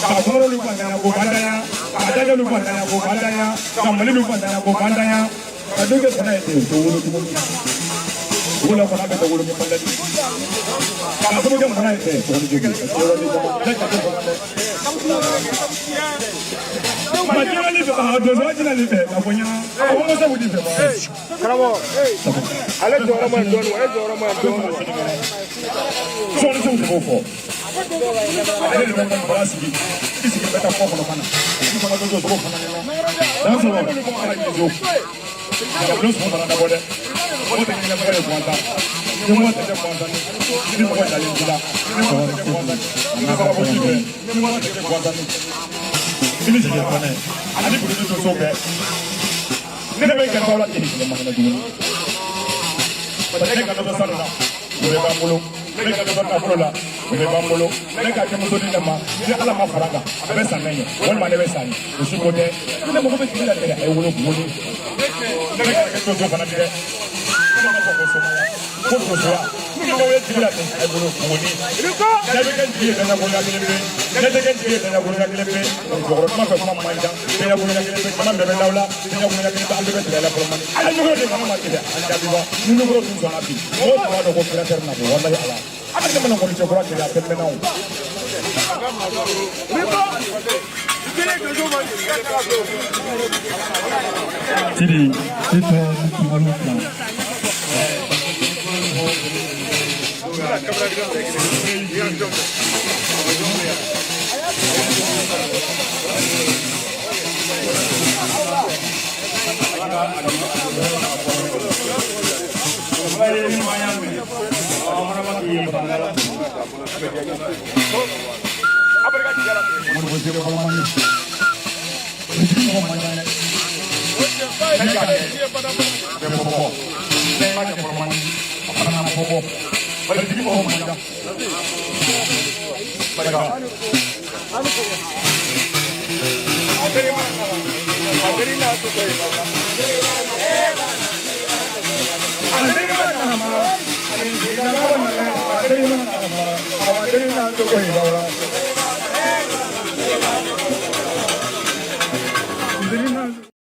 Kaboro Lupana, Bobandaya, Adada Lupana, Bobandaya, Kamali Lupana, Bobandaya, I think it's nice to Ula Panaka, the Ulu Pandit. Kabuka Panaka, Materially, the originally there, when you almost would be. Come on, I let your Roman do so to go for. I didn't remember last week. This is a better form of Hana. That's all I do. I have lost one another. What the hell is one time? You want to get one time? You didn't want to get one time. You want to get one time. You want to get one time. Finish it, man. I didn't put it so bad. Never make a dollar in the man. But I got another son now. We have Bambulo. Make a Bambulo. We have Bambulo. Make a Camusolina. The Alama Faraga. The best name. One man ever sang. The Sukote. You never go to that. I will look money. Make a Camuso Fanaka. What was that? You know where to get I will look money. Never can be a Nagoya. Never can be a Nagoya. Or Mama Manda. They are going to get Mama Laula. They are going to get the for money. I know what they want to get. You know what is happy. What part of what letter number? What I allow. I don't know what you're going to get now. Tiri,